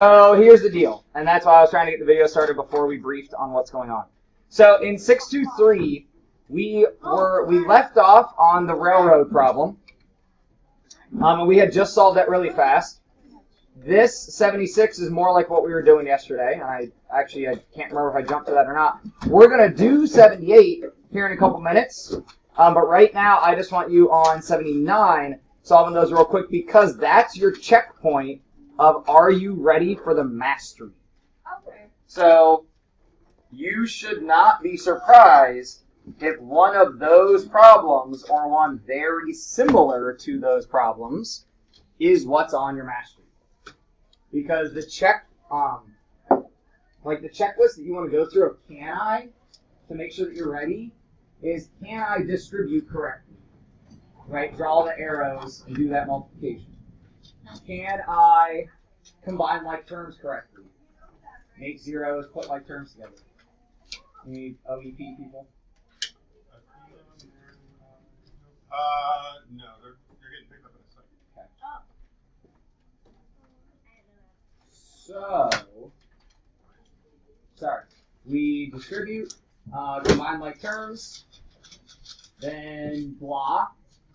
So here's the deal, and that's why I was trying to get the video started before we briefed on what's going on. So in 623, we left off on the railroad problem, and we had just solved that really fast. This 76 is more like what we were doing yesterday, and I can't remember if I jumped to that or not. We're going to do 78 here in a couple minutes, but right now I just want you on 79, solving those real quick, because that's your checkpoint of are you ready for the mastery. Okay. So you should not be surprised if one of those problems or one very similar to those problems is what's on your mastery. Because the like the checklist that you want to go through of can I, to make sure that you're ready, is can I distribute correctly? Right? Draw the arrows and do that multiplication. Can I combine like terms correctly? Make zeros, put like terms together. You need OEP people? No, they're getting picked up in a second. Okay. So, sorry. We distribute, combine like terms, then blah,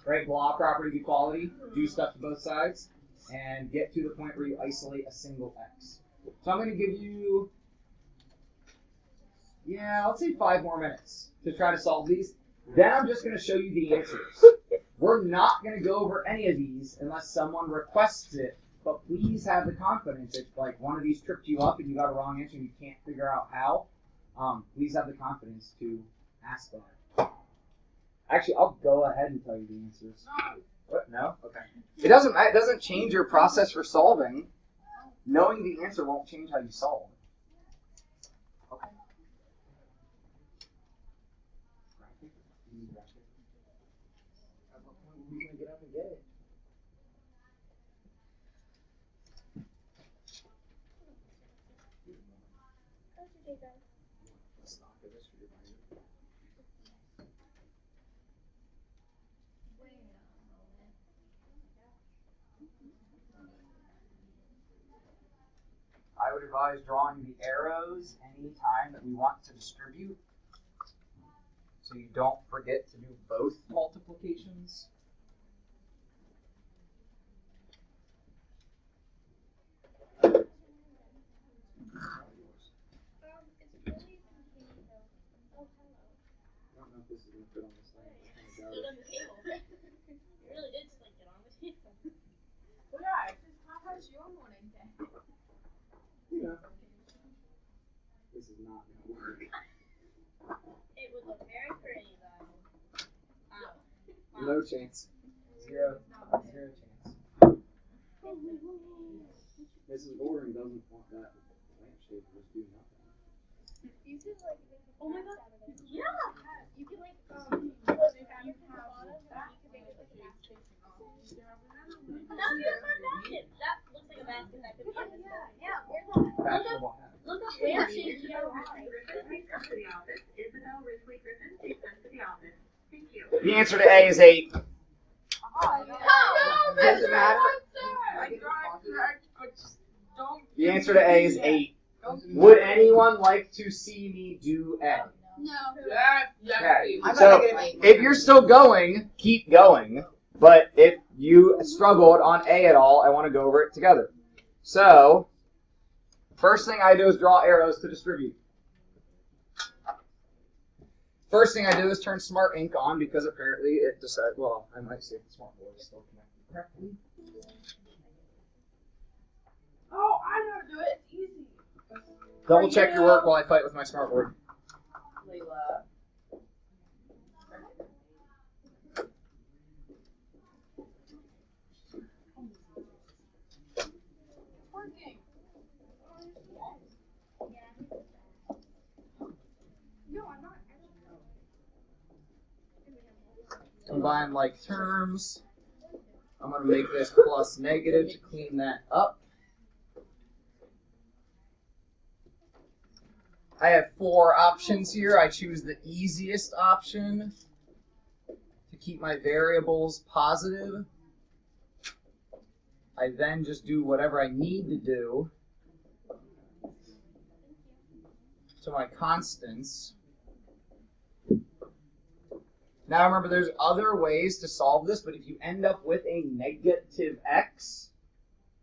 right? Blah, property of equality, do stuff to both sides, and get to the point where you isolate a single x. So I'm going to give you, let's say 5 more minutes to try to solve these. Then I'm just going to show you the answers. We're not going to go over any of these unless someone requests it, but please have the confidence if like one of these tripped you up and you got a wrong answer and you can't figure out how, please have the confidence to ask that. Actually, I'll go ahead and tell you the answers. What? No? Okay. It doesn't change your process for solving. Knowing the answer won't change how you solve. Okay. Who's gonna get up and get it? I would advise drawing the arrows any time that we want to distribute, so you don't forget to do both multiplications. I don't know if this is going to fit on this thing. Stood on the table. You really did slink it on the table. Well, yeah, it's just how has your morning been? Yeah. This is not going to work. It would look very pretty, though. Wow. No chance. Zero chance. Mrs. Gordon doesn't want that lampshade to just do nothing. You could like make Oh my god. Yeah. you could like That would be a fun basket. That looks like a basket that could be in this building. Yeah, where's that? Fashionable hat. Look up lampshades. The answer to A is 8. Oh, Doesn't matter. The answer to A is 8. Would anyone like to see me do A? No. Okay. So if you're still going, keep going. But if you struggled on A at all, I want to go over it together. So first thing I do is draw arrows to distribute. First thing I do is turn Smart Ink on because apparently it decided, well, I might see if the Smart Board is still connected correctly. Oh, I know how to do it. It's easy. Double check your work while I fight with my Smart Board. Layla. Working. No, I'm not. Combine like terms. I'm going to make this plus negative to clean that up. I have 4 options here. I choose the easiest option to keep my variables positive. I then just do whatever I need to do to my constants. Now remember, there's other ways to solve this, but if you end up with a negative x,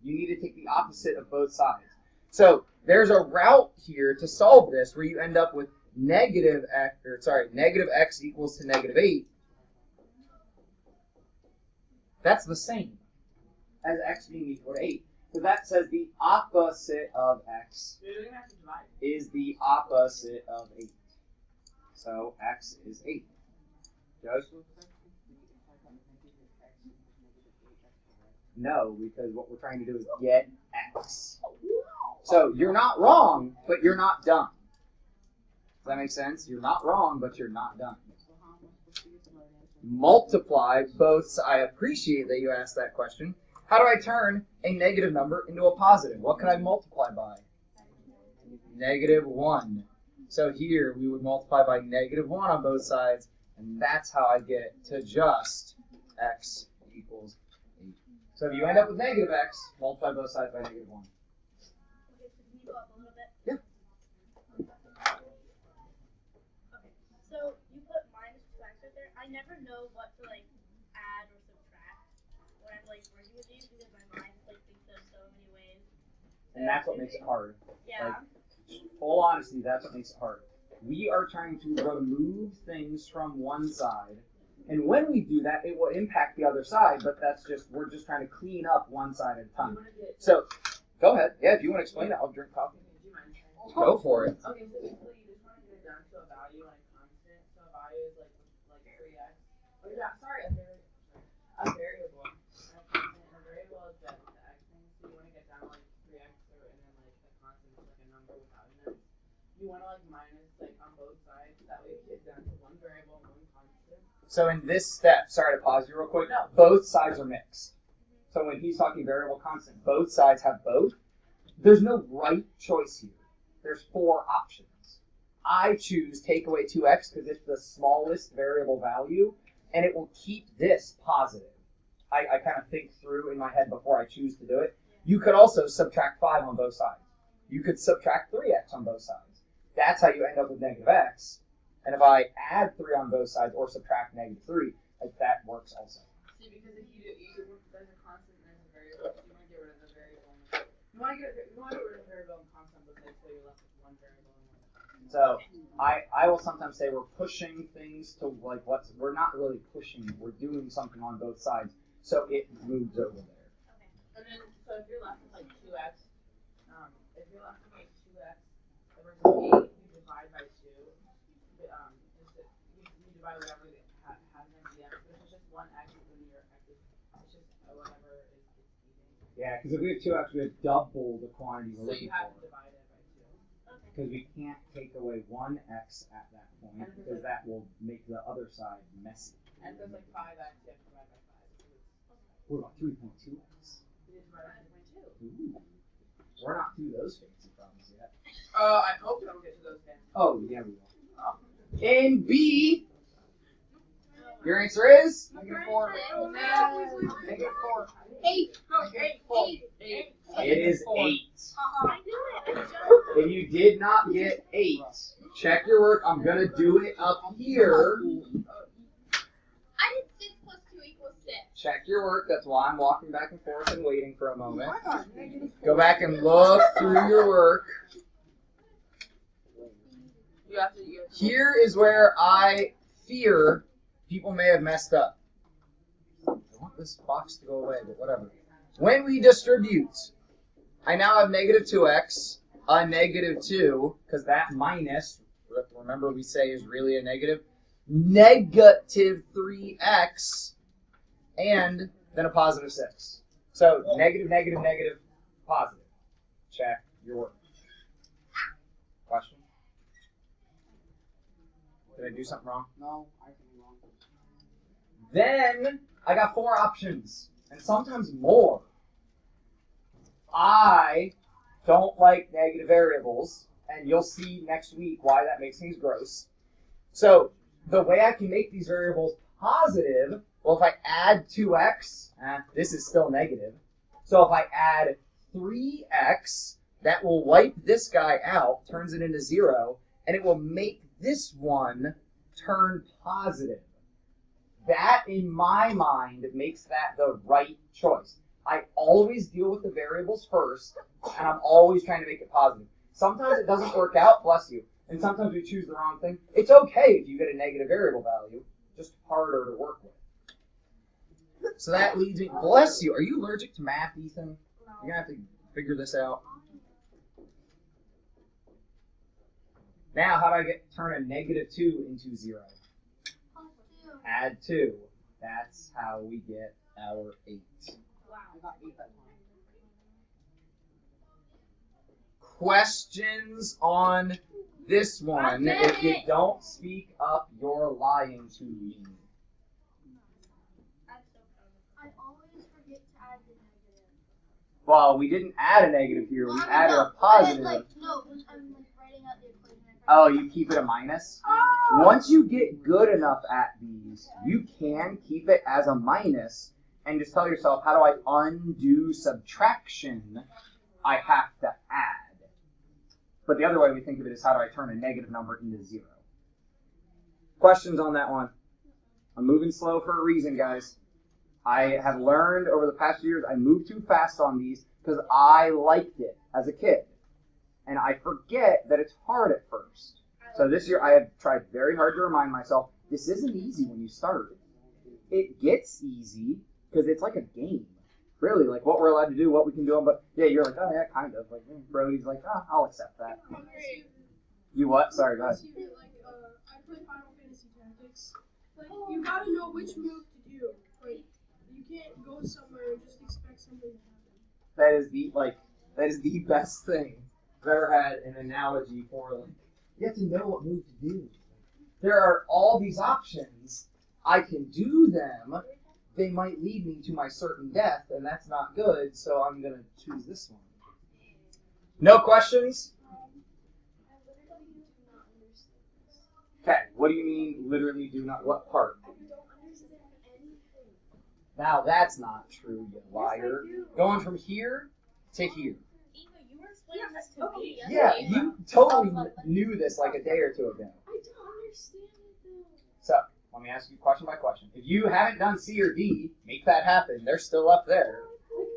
you need to take the opposite of both sides. So there's a route here to solve this where you end up with negative x equals to negative 8. That's the same as x being equal to 8. So that says the opposite of x is the opposite of 8. So x is 8. Joseph? No, because what we're trying to do is get x. So you're not wrong, but you're not done. Does that make sense? You're not wrong, but you're not done. Multiply both. I appreciate that you asked that question. How do I turn a negative number into a positive? What can I multiply by? Negative 1. So here we would multiply by negative 1 on both sides, and that's how I get to just x equals 8. So if you end up with negative x, multiply both sides by negative 1. Okay, so can you go up a little bit? Yeah. Okay, so you put minus 2x right there. I never know what to like add or subtract when I'm like working with these because my mind like thinks of so many ways. And that's what makes it hard. Yeah. Like, full honesty, that's what makes it hard. We are trying to remove things from one side, and when we do that, it will impact the other side, but we're just trying to clean up one side at a time. So, go ahead. Yeah, if you want to explain it, I'll drink coffee. Go for it. Okay, so basically you just want to get it down to a value and a constant. So a value is like 3x. Oh yeah, sorry, a variable. And a constant, and a variable is the x thing. So you want to get down to like 3x, and then like a constant is like a number without an x. You want to like minus like on both sides. That way you get down to one variable and one constant. So in this step, sorry to pause you real quick, No. both sides are mixed. So when he's talking variable constant, both sides have both. There's no right choice here. There's 4 options. I choose take away 2x because it's the smallest variable value, and it will keep this positive. I kind of think through in my head before I choose to do it. You could also subtract 5 on both sides. You could subtract 3x on both sides. That's how you end up with negative x. And if I add 3 on both sides or subtract negative 3, like that works also. See, because if you there's a constant and there's a variable, so you want to get rid of the variable. You want to get rid of the variable and constant, but so you're left with one variable and one constant. So I will sometimes say we're pushing things to like we're not really pushing, we're doing something on both sides, so it moves over there. And then, so if you're left with like 2x, if you're left with like 2x versus 8, you divide by 2. You divide whatever has an empty x, which is just 1x, and then your x is just whatever is eating. Yeah, because if we have 2x, we have double the quantity we're So looking you have for. to divide it by 2. Because we can't take away 1x at that point, because that will make the other side messy. And if there's like 5x, you have to divide by 5. What about 3.2x? You divide by 2. Ooh. We're not through those fancy problems yet. I hope we don't get to those things. Oh, yeah, we will. In B, your answer is? Negative 4. Negative 4. 8. It is 8. I knew it. If you did not get 8, check your work. I'm going to do it up here. I did 6 plus 2 equals 6. Check your work. That's why I'm walking back and forth and waiting for a moment. Go back and look through your work. Here is where I fear people may have messed up. I want this box to go away, but whatever. When we distribute, I now have negative 2x, a negative 2, because that minus, remember we say is really a negative, negative 3x, and then a positive 6. So negative, negative, negative, positive. Check your work. Question? Did I do something wrong? No, I can be wrong. Then I got 4 options, and sometimes more. I don't like negative variables, and you'll see next week why that makes things gross. So the way I can make these variables positive, well, if I add 2x, this is still negative. So if I add 3x, that will wipe this guy out, turns it into 0, and it will make this one turn positive. That, in my mind, makes that the right choice. I always deal with the variables first, and I'm always trying to make it positive. Sometimes it doesn't work out, bless you, and sometimes we choose the wrong thing. It's okay if you get a negative variable value, just harder to work with. So that leads me, bless you. Are you allergic to math, Ethan? You're going to have to figure this out. Now, how do I turn a -2 into 0? Add 2. That's how we get our 8. Questions on this one? If you don't speak up, you're lying to me. I always forget to add the negative. Well, we didn't add a negative here. We added a positive. No, when I'm writing out the equation. Oh, you keep it a minus? Once you get good enough at these, you can keep it as a minus and just tell yourself, how do I undo subtraction? I have to add. But the other way we think of it is, how do I turn a negative number into 0? Questions on that one? I'm moving slow for a reason, guys. I have learned over the past few years I moved too fast on these because I liked it as a kid. And I forget that it's hard at first. So this year I have tried very hard to remind myself, this isn't easy when you start. It gets easy because it's like a game. Really, like what we're allowed to do, what we can do. But yeah, you're like, oh yeah, kind of. Like Brody's like, oh, I'll accept that. You what? Sorry, go ahead. I play Final Fantasy Tactics. Like, you gotta know which move to do. Like, you can't go somewhere and just expect something to happen. That is the best thing I've ever had an analogy for, like, you have to know what move to do. There are all these options. I can do them. They might lead me to my certain death, and that's not good, so I'm going to choose this one. No questions? Okay, what do you mean, literally do not? What part? Now that's not true, you liar. Going from here to here. Yeah, you totally knew this like a day or two ago. I don't understand it though. So, let me ask you question by question. If you haven't done C or D, make that happen. They're still up there.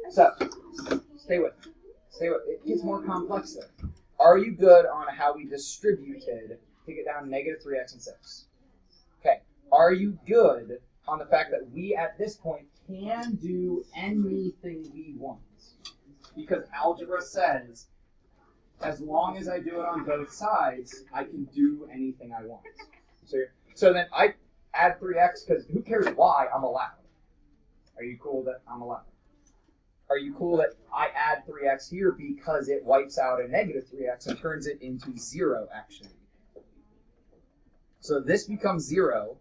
So, stay with me. Stay with me. It gets more complex there. Are you good on how we distributed to get down -3x and 6? Okay. Are you good on the fact that we, at this point, can do anything we want? Because algebra says, as long as I do it on both sides, I can do anything I want. So then I add 3x, because who cares why I'm allowed? Are you cool that I'm allowed? Are you cool that I add 3x here because it wipes out a -3x and turns it into 0, actually? So this becomes 0.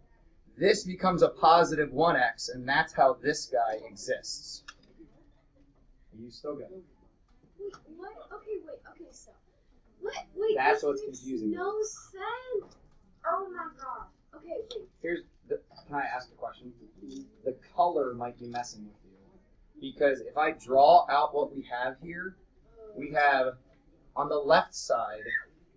This becomes a positive 1x, and that's how this guy exists. Are you still good? What? Okay, wait. Okay, so. What? Wait. That's what's confusing me. No sense. Oh my god. Okay, wait. Can I ask a question? The color might be messing with you. Because if I draw out what we have here, we have, on the left side,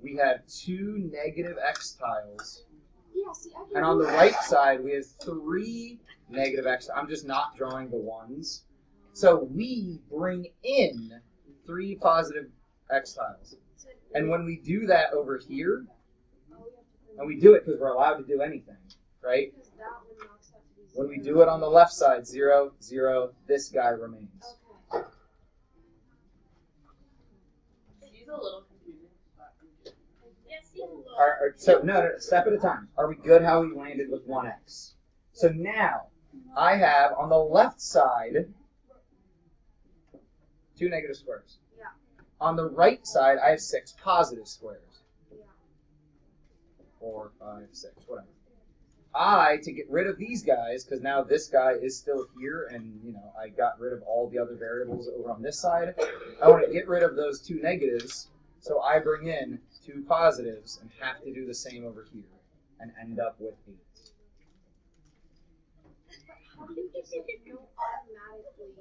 we have 2 negative x tiles. Yeah, see, I can And on the right side, we have 3 negative x. I'm just not drawing the ones. So we bring in 3 positive x tiles. And when we do that over here, and we do it because we're allowed to do anything, right? When we do it on the left side, 0, 0, this guy remains. She's a little confusing. So no, step at a time. Are we good how we landed with 1x? So now, I have on the left side 2 negative squares. Yeah. On the right side, I have 6 positive squares. Yeah. 4, 5, 6, whatever. To get rid of these guys, because now this guy is still here, and I got rid of all the other variables over on this side. I want to get rid of those 2 negatives, so I bring in 2 positives and have to do the same over here, and end up with 8. How do you just know automatically?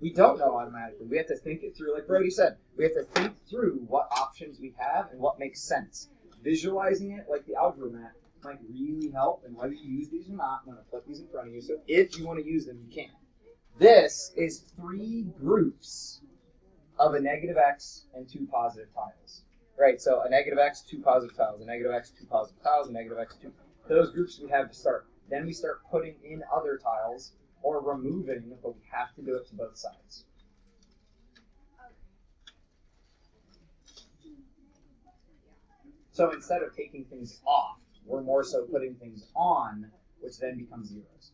We don't know automatically. We have to think it through. Like Brody said, we have to think through what options we have and what makes sense. visualizing it like the algebra mat might really help. And whether you use these or not, I'm going to put these in front of you. So if you want to use them, you can. This is 3 groups of a negative x and 2 positive tiles. Right, so a negative x, 2 positive tiles, a negative x, 2 positive tiles, a negative x, 2. Those groups we have to start. Then we start putting in other tiles or removing, but we have to do it to both sides. So instead of taking things off, we're more so putting things on, which then becomes zeros.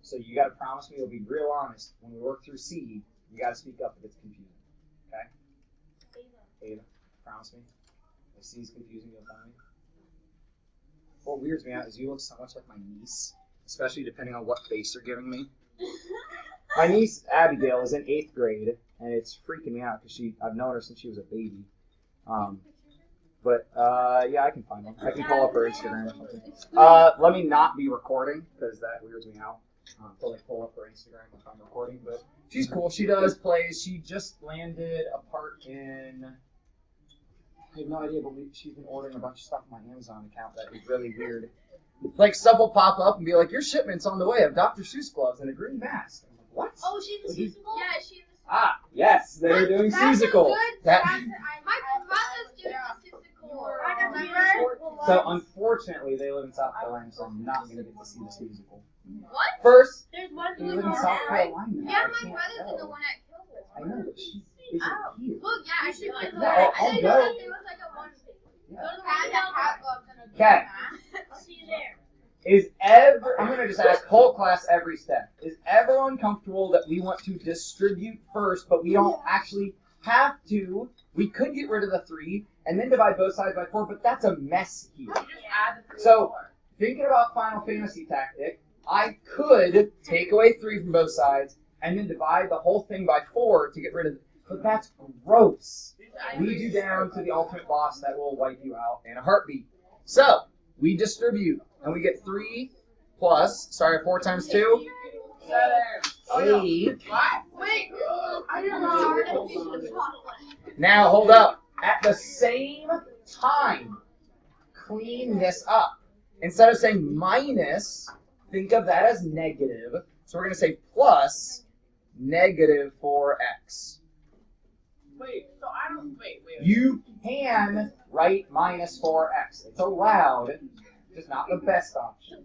So you got to promise me you'll be real honest. When we work through C, you got to speak up if it's confusing. Okay? Ava, promise me. If C is confusing, you'll tell me. What weirds me out is you look so much like my niece, especially depending on what face you're giving me. My niece, Abigail, is in 8th grade, and it's freaking me out because I've known her since she was a baby. Yeah, I can find them. I can pull up her Instagram or something. Let me not be recording because that weirds me out. To like pull up her Instagram if I'm recording, but she's cool. She does plays. She just landed a part in. I have no idea, but she's been ordering a bunch of stuff on my Amazon account that is really weird. Like stuff will pop up and be like, "Your shipment's on the way of Dr. Seuss gloves and a green mask." I'm like, "What?" Oh, she's the seasonal? Yeah, she's Ah, yes, they're doing Seussical. my brother's doing the Seussical. Remember? So unfortunately, they live in South Carolina, so I'm not going to get to see the Seussical. What? First, There's one they doing live in all South that, right? Carolina. Yeah, I my can't brother's in the go. one at Kilgore. I know, but she isn't here. Look, yeah, I should like No, I'll I go. thought there was like a one. Yeah. Go to the hat gloves and a Okay. I'll see you there. I'm going to just ask whole class every step. Is everyone comfortable that we want to distribute first, but we don't actually have to? We could get rid of the 3 and then divide both sides by 4, but that's a mess here. Just add the 3 So- and 4. Thinking about Final Fantasy tactic, I could take away 3 from both sides and then divide the whole thing by 4 to get rid of it. But that's gross. Leads you down to the ultimate boss that will wipe you out in a heartbeat. So, we distribute, and we get 3 plus, 4 times 2, 8. What? Wait, I don't know. Now, hold up. At the same time, clean this up. Instead of saying minus, think of that as negative. So we're going to say plus negative 4x. Wait, so I don't. Wait. You can write minus 4x. It's allowed, just not the best option.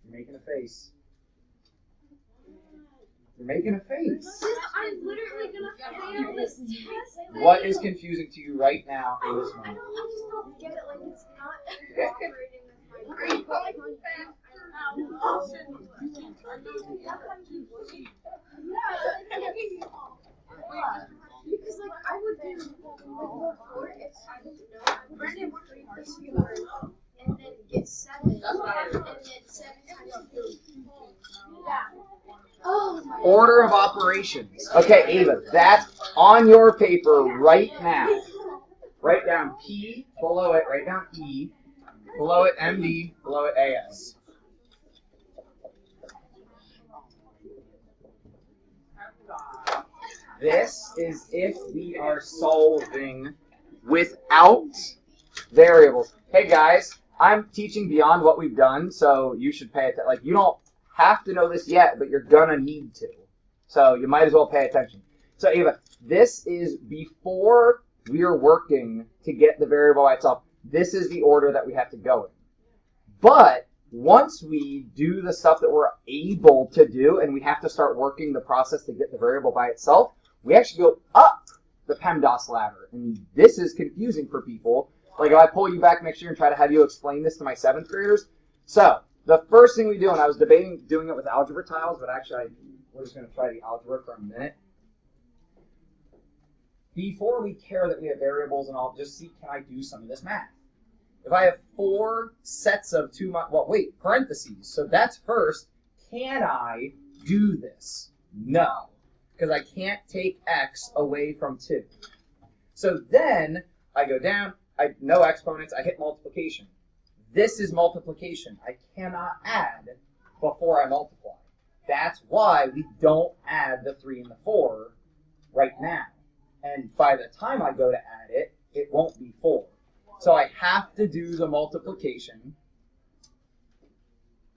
You're making a face. You're making a face. I'm literally gonna fail this test. What is confusing to you right now in this I moment? just don't get it. Like it's not cooperating with my brain. Because like I would do before if I didn't know Brendan would read this word and then get 7 and then 7 times 2. Yeah. Oh my Order of operations. Okay, Ava, that's on your paper right now. Write down P, below it, write down E, below it MD, below it AS. This is if we are solving without variables. Hey guys, I'm teaching beyond what we've done, so you should pay attention. Like, you don't have to know this yet, but you're gonna need to. So you might as well pay attention. So Ava, this is before we are working to get the variable by itself. This is the order that we have to go in. But once we do the stuff that we're able to do and we have to start working the process to get the variable by itself, we actually go up the PEMDAS ladder. And this is confusing for people. Like if I pull you back next year and try to have you explain this to my 7th graders. So the first thing we do, and I was debating doing it with algebra tiles, but actually we're just going to try the algebra for a minute. Before we care that we have variables and all, just see, can I do some of this math? If I have 4 sets of parentheses. So that's first. Can I do this? No, because I can't take x away from 2. So then I go down, no exponents, I hit multiplication. This is multiplication. I cannot add before I multiply. That's why we don't add the 3 and the 4 right now. then by the time I go to add it, it won't be 4. So I have to do the multiplication.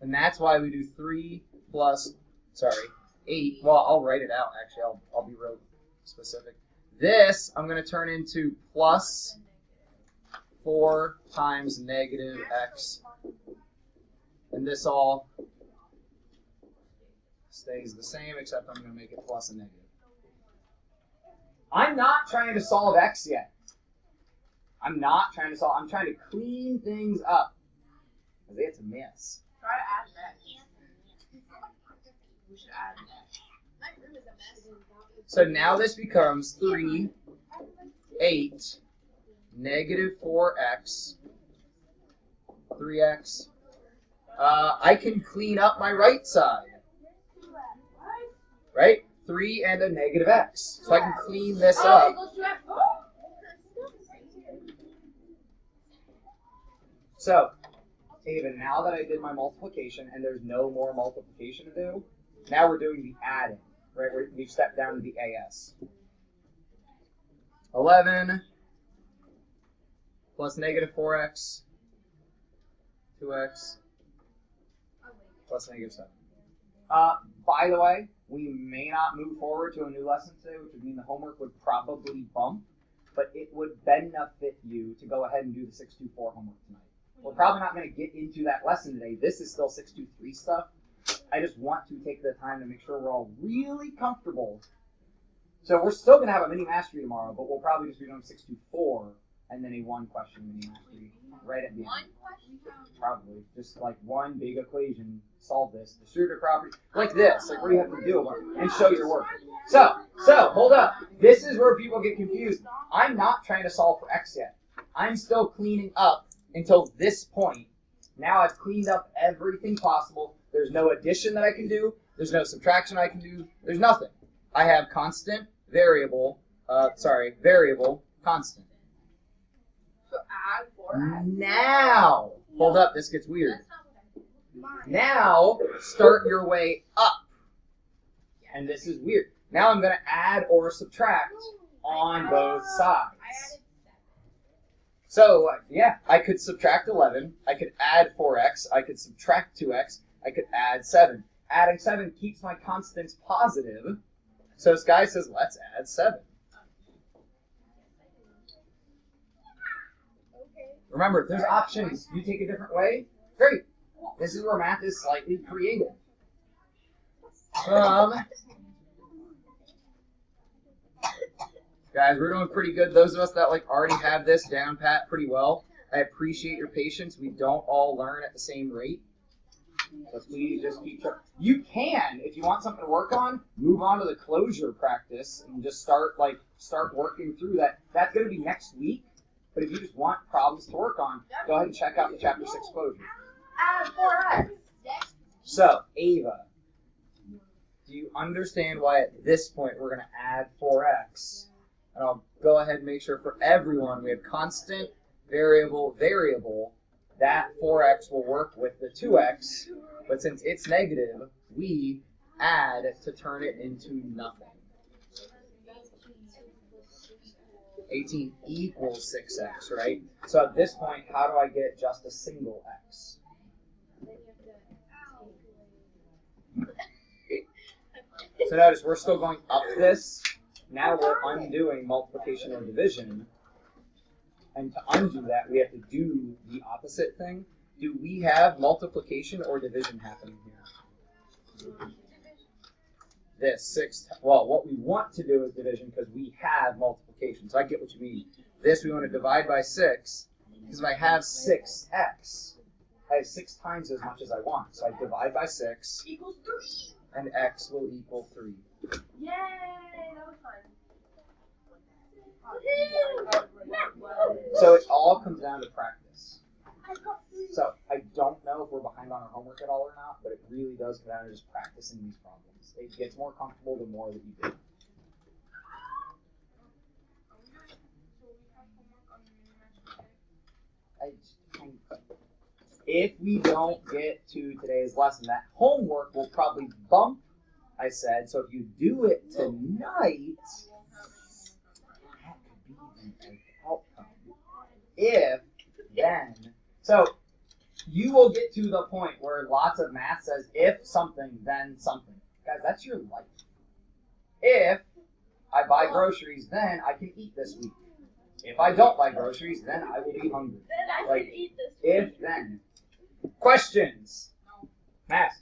And that's why we do 3 plus, 8. Well, I'll write it out, actually. I'll be real specific. This, I'm going to turn into plus 4 times negative x. And this all stays the same, except I'm going to make it plus a negative. I'm not trying to solve x yet. I'm not trying to solve. I'm trying to clean things up. Because it's a mess. Try to add that. We should add that. My room is a mess. So now this becomes 3, 8, negative 4x, 3x. I can clean up my right side. Right? 3 and a negative x. So I can clean this up. So, Ava, now that I did my multiplication and there's no more multiplication to do, now we're doing the adding. Right? We've stepped down to the AS. 11 plus negative 4x, 2x, plus negative 7. By the way, we may not move forward to a new lesson today, which would mean the homework would probably bump, but it would benefit you to go ahead and do the 624 homework tonight. We're probably not going to get into that lesson today. This is still 623 stuff. I just want to take the time to make sure we're all really comfortable. So we're still going to have a mini mastery tomorrow, but we'll probably just be doing 624 and then a 1-question mini mastery right at the end. 1 question? Probably. Just like one big equation, solve this. Distributive property, like this. Like what do you have to do? And show your work. So, hold up. This is where people get confused. I'm not trying to solve for x yet. I'm still cleaning up until this point. Now I've cleaned up everything possible. There's no addition that I can do. There's no subtraction I can do. There's nothing. I have constant, variable, variable, constant. So add 4x. Now, hold up, this gets weird. Now, start your way up. And this is weird. Now I'm going to add or subtract on both sides. So, yeah, I could subtract 11. I could add 4x. I could subtract 2x. I could add 7. Adding 7 keeps my constants positive. So this guy says, let's add 7. Remember, if there's options, you take a different way, great. This is where math is slightly creative. Guys, we're doing pretty good. Those of us that already have this down pat pretty well, I appreciate your patience. We don't all learn at the same rate. So please just keep trying. You can, if you want something to work on, move on to the closure practice and just start working through that. That's going to be next week. But if you just want problems to work on, go ahead and check out the Chapter 6 closure. Add 4x. So, Ava, do you understand why at this point we're going to add 4x? And I'll go ahead and make sure for everyone we have constant, variable, variable. That 4x will work with the 2x. But since it's negative, we add to turn it into nothing. 18 equals 6x, right? So at this point, how do I get just a single x? So notice we're still going up this. Now we're undoing multiplication or division. And to undo that, we have to do the opposite thing. Do we have multiplication or division happening here? This 6, well, what we want to do is division because we have multiplication. So I get what you mean. This we want to divide by 6 because if I have 6x, I have 6 times as much as I want. So I divide by 6 Equals 3. and x will equal 3. Yay! That was fun. So it all comes down to practice. So I don't know if we're behind on our homework at all or not, but it really does come down to just practicing these problems. It gets more comfortable the more that you do. If we don't get to today's lesson, that homework will probably bump, I said. So if you do it tonight, if, then. So you will get to the point where lots of math says if something, then something. Guys, that's your life. If I buy groceries, then I can eat this week. If I don't buy groceries, then I will be hungry. Then I Like, can eat this. if, then. Questions? Mask.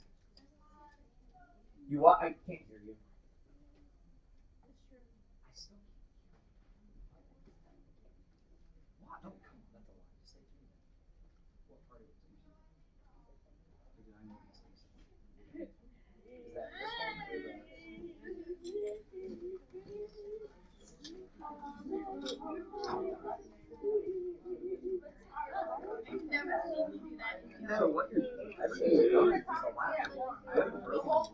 You what? I can't hear you. I still can't. What? No, come on, that's a lie. Just say it to me. What part of it did you? Or did I make mistakes? Is that this one or the... No, what you're everything's done is a lap. I haven't broken the rules.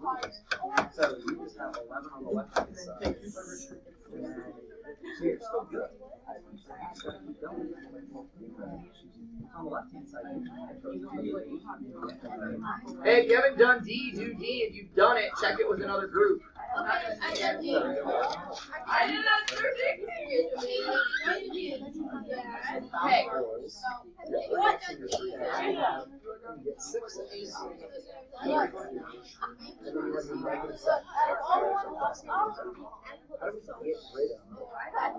So you just have 11 on the left hand side. And so you're still good. I just gotta keep going. On the left hand side, hey, if you haven't done D, do D. If you've done it, check it with another group. Okay, I did D. I did not Hey. What? You get 6 of these. And then you have your negative set. How do we get rid of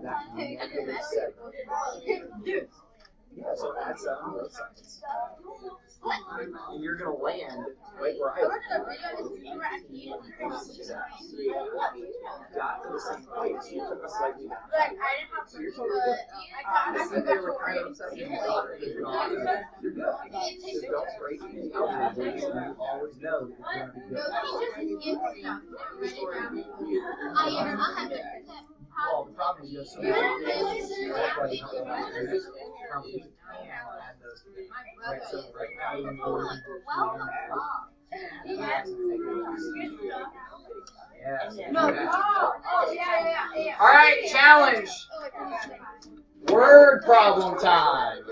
that negative set? Yeah, so that's on both sides. And you're going to land right where I got to the same place. You took a slightly down. So you're totally good. I said they were kind of upset with you. You're good. Just don't break any algorithms. You always know that you're going to be good. Well, the problem is you have so many things. That's why you don't know how to do this. You can add those together. Right, so right now you're going to yeah. All right, challenge. Word problem time.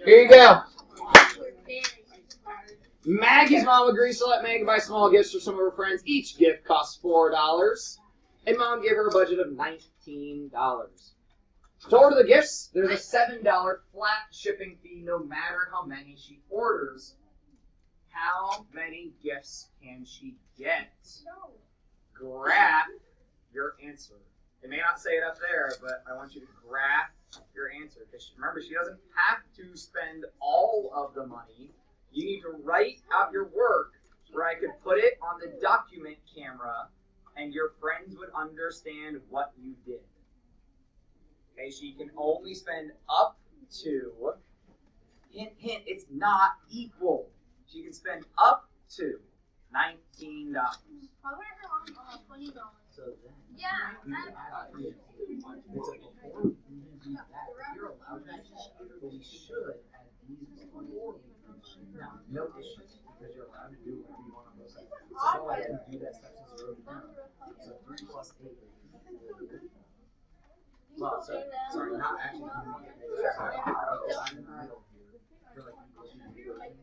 Here you go. Maggie's mom agrees to let Maggie buy small gifts for some of her friends. Each gift costs $4, and Mom gave her a budget of $19. To order the gifts, there's a $7 flat shipping fee no matter how many she orders. How many gifts can she get? Graph your answer. It may not say it up there, but I want you to graph your answer. Because remember, she doesn't have to spend all of the money. You need to write out your work where I could put it on the document camera and your friends would understand what you did. Okay, she can only spend up to, hint, hint, it's not equal. She can spend up to $19. So then, Yeah. you add it. It's a before you even do that. You're allowed to, but we should add these before. Now, no issues, because you're allowed to do whatever you want on both sides. So go ahead and do that step since you wrote it down. So 3 plus 8. Well, so, sorry, not actually. Sorry, I'm in the middle here. For like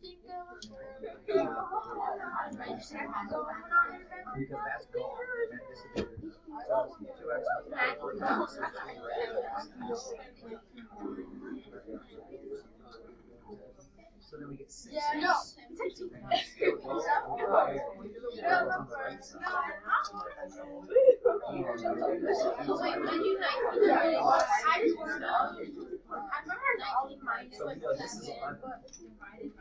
equals because that's gone. And that disappeared. So 2x plus 4. So then we get 6. So we go, this is 11. I hate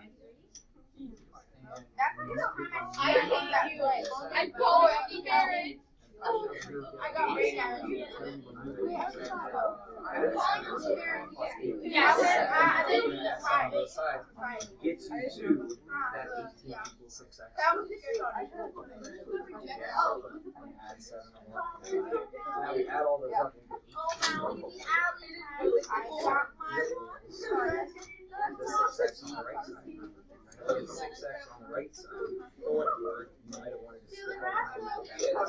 you. I call it parents. I got right now. Yeah, Gets you to that 18 equals 6x. Add 7 now we add all those up and get 18. The 6x on the right side. The 6x on the right side. For what it were, you might have wanted to stick on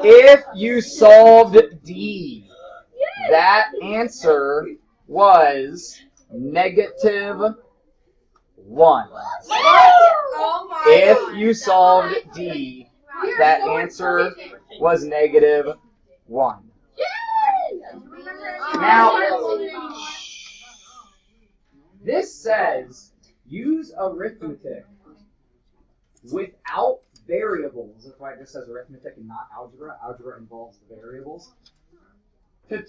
If you solved D, that answer was -1. If you solved D, that answer was -1. Now, this says use arithmetic without variables. That's why it just says arithmetic and not algebra. Algebra involves the variables. To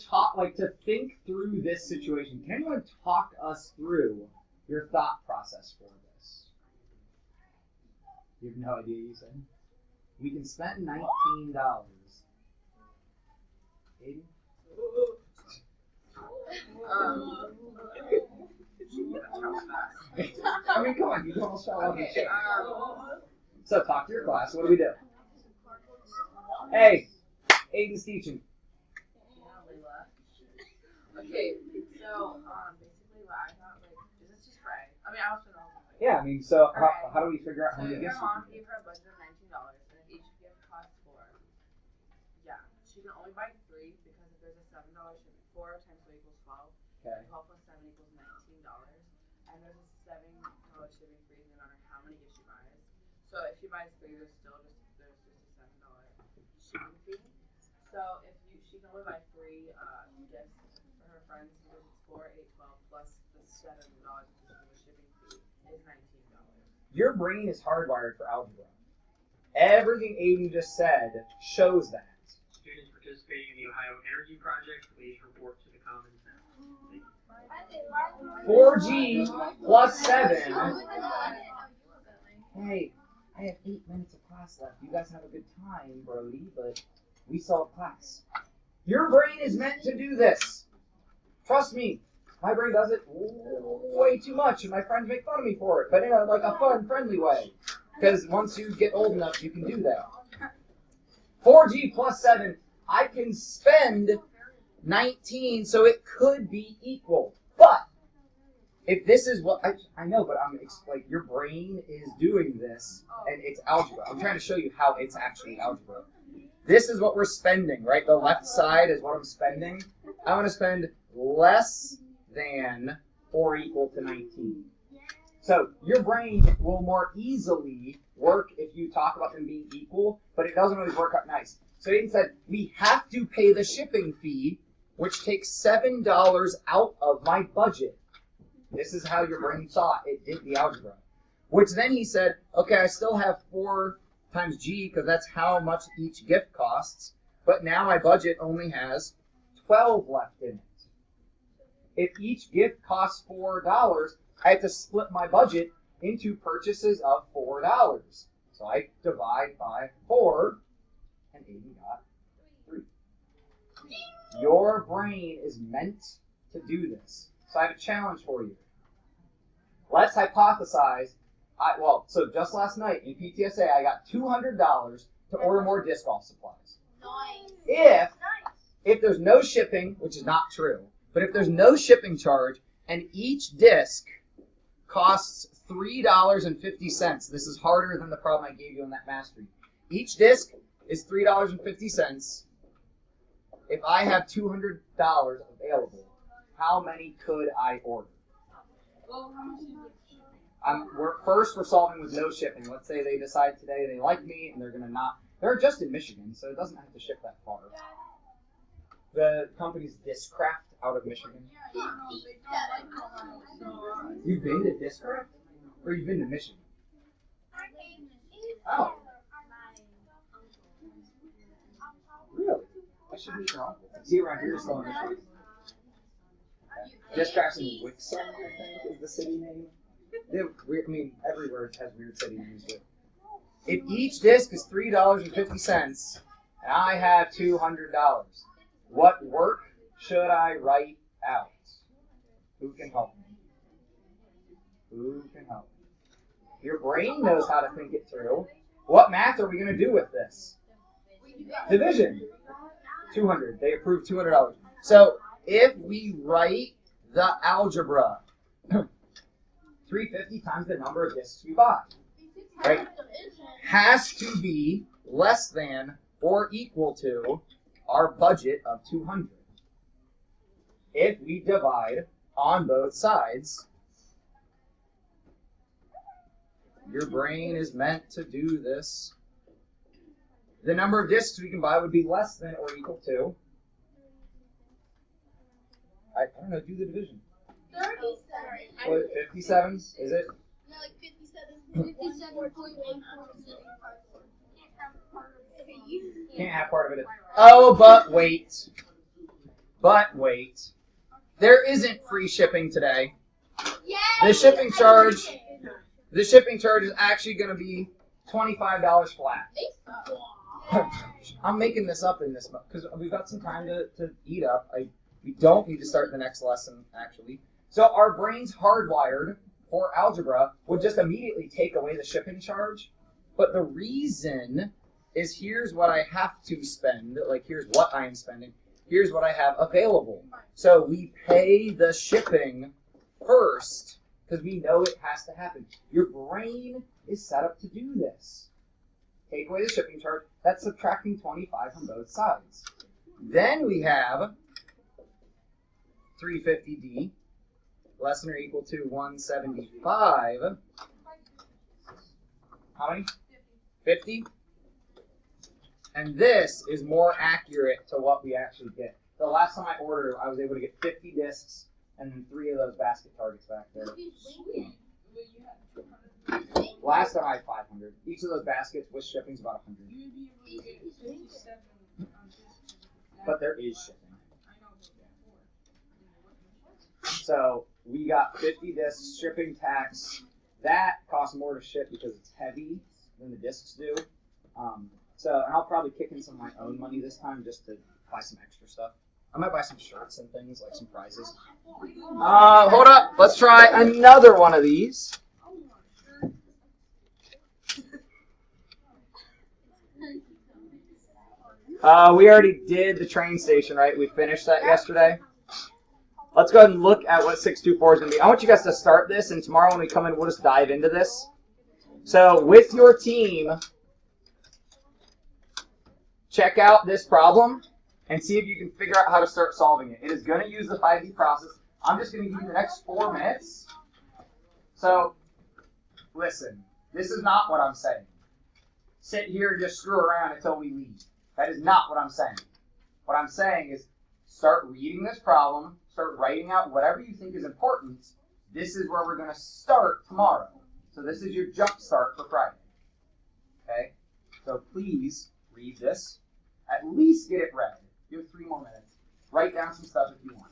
think through this situation. Can anyone talk us through your thought process for this? You have no idea, you said? We can spend $19. 80? I mean, come on, you almost fell off the chair. So talk to your class. What do we do? Hey, Aiden's teaching. Okay, so basically what I thought, like, is this just right? I mean, I also know. Yeah, I mean, so how do we figure out how many So gifts? your mom gave her a budget of $19, and if each gift costs $4, yeah, she can only buy 3 because if there's a $7 shipping, 4 times 3 equals 12. Okay. 12 plus 7 equals $19, and there's a $7 shipping fee no matter how many gifts she buys. So if she buys 3, there's just a $7 shipping fee. So if she can only buy 3 gifts for her friends, so it's 4, 8, 12 plus the $7 which is for the shipping fee is $19. Your brain is hardwired for algebra. Everything Aiden just said shows that. Students participating in the Ohio Energy Project, please report to the Commons now. 4G plus 7. Hey, I have 8 minutes of class left. You guys have a good time, Brody, but we still have class. Your brain is meant to do this. Trust me, my brain does it way too much, and my friends make fun of me for it, but in a fun, friendly way. Because once you get old enough, you can do that. 4G plus 7, I can spend 19, so it could be equal. But if this is what I know, but like your brain is doing this, and it's algebra. I'm trying to show you how it's actually algebra. This is what we're spending, right? The left side is what I'm spending. I'm going to spend less than or equal to 19. So your brain will more easily work if you talk about them being equal, but it doesn't always work out nice. So Aiden said, we have to pay the shipping fee, which takes $7 out of my budget. This is how your brain thought. It did the algebra. Which then he said, okay, I still have 4 times G, because that's how much each gift costs, but now my budget only has 12 left in it. If each gift costs $4, I have to split my budget into purchases of $4. So I divide by 4, and Aiden got 3. Your brain is meant to do this. So I have a challenge for you. Let's hypothesize. So just last night in PTSA, I got $200 to order more disc golf supplies. Nice. If there's no shipping, which is not true, but if there's no shipping charge and each disc costs $3.50, this is harder than the problem I gave you on that mastery. Each disc is $3.50. If I have $200 available, how many could I order? Well, how much is it? We're solving with no shipping. Let's say they decide today they like me and they're going to not. They're just in Michigan, so it doesn't have to ship that far. The company's Discraft out of Michigan. You've been to Discraft? Or you've been to Michigan? Oh. Really? I should meet your uncle. See around here still in Michigan. Discraft in Wixom, I think, is the city name. Everywhere has weird city names. But if each disc is $3.50, and I have $200, what work should I write out? Who can help me? Who can help me? Your brain knows how to think it through. What math are we going to do with this? Division. 200. They approved $200. So if we write the algebra, 350 times the number of discs we buy, right? Has to be less than or equal to our budget of 200 if we divide on both sides. Your brain is meant to do this. The number of discs we can buy would be less than or equal to, I don't know, do the division. 37. What, 57? Is it? No, like 57. 57.14. Can't have part of it. Oh, but wait. But wait. There isn't free shipping today. The shipping charge is actually going to be $25 flat. I'm making this up in this because we've got some time to eat up. We don't need to start the next lesson, actually. So our brain's hardwired for algebra would just immediately take away the shipping charge. But the reason is here's what I have to spend. Like, here's what I am spending. Here's what I have available. So we pay the shipping first because we know it has to happen. Your brain is set up to do this. Take away the shipping charge. That's subtracting 25 from both sides. Then we have 350D less than or equal to 175. How many? 50? And this is more accurate to what we actually get. The last time I ordered, I was able to get 50 discs and then 3 of those basket targets back there. Last time I had 500. Each of those baskets with shipping is about 100. But there is shipping. So we got 50 discs, shipping tax. That costs more to ship because it's heavy than the discs do. And I'll probably kick in some of my own money this time just to buy some extra stuff. I might buy some shirts and things, like some prizes. Hold up. Let's try another one of these. We already did the train station, right? We finished that yesterday. Let's go ahead and look at what 624 is going to be. I want you guys to start this, and tomorrow when we come in, we'll just dive into this. So with your team, check out this problem and see if you can figure out how to start solving it. It is going to use the 5D process. I'm just going to give you the next 4 minutes. So listen, this is not what I'm saying. Sit here and just screw around until we leave. That is not what I'm saying. What I'm saying is start reading this problem, start writing out whatever you think is important. This is where we're going to start tomorrow. So this is your jump start for Friday. Okay? So please read this. At least get it read. You have 3 more minutes. Write down some stuff if you want.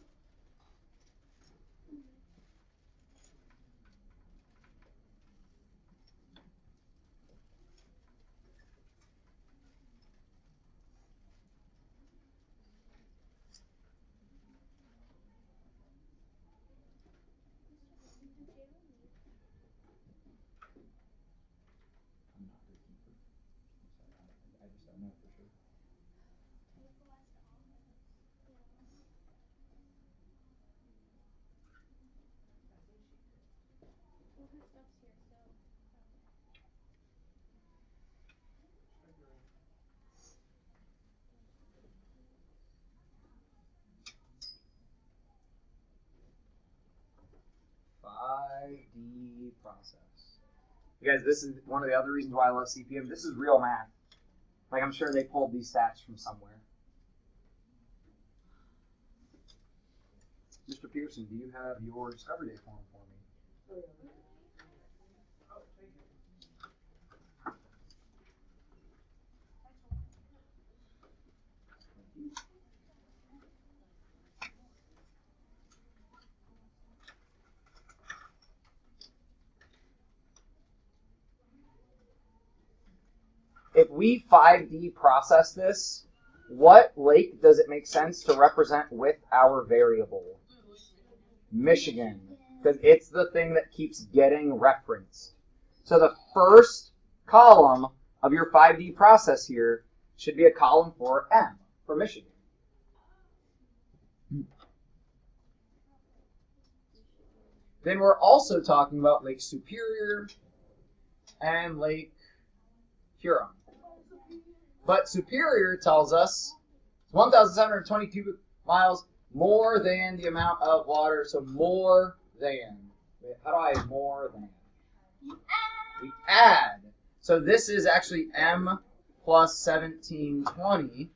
D process. You guys, this is one of the other reasons why I love CPM. This is real math. Like, I'm sure they pulled these stats from somewhere. Mr. Pearson, do you have your Discovery Day form for me? If we 5D process this, what lake does it make sense to represent with our variable? Michigan, because it's the thing that keeps getting referenced. So the first column of your 5D process here should be a column for M, for Michigan. Then we're also talking about Lake Superior and Lake Huron. But superior tells us 1,720 cubic miles more than the amount of water. So more than. How do I more than? We add. So this is actually M plus 1720.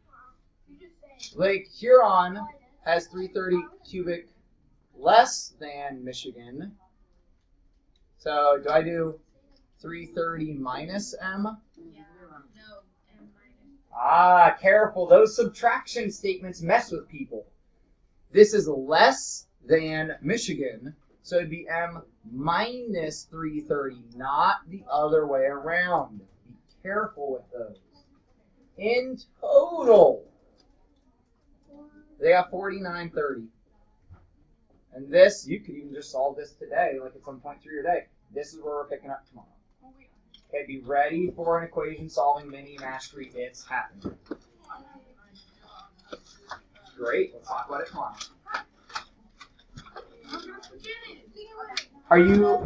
Lake Huron has 330 cubic less than Michigan. So do I do 330 minus M? No, M minus. Ah, careful. Those subtraction statements mess with people. This is less than Michigan, so it'd be M minus 330, not the other way around. Be careful with those. In total, they got 4930. And this, you could even just solve this today, like at some point through your day. This is where we're picking up tomorrow. Okay, be ready for an equation solving mini mastery. It's happening. Great, let's talk about it tomorrow.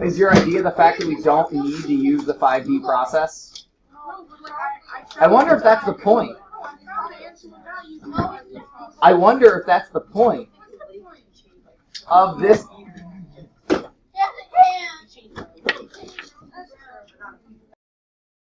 Is your idea the fact that we don't need to use the 5D process? I wonder if that's the point. I wonder if that's the point of this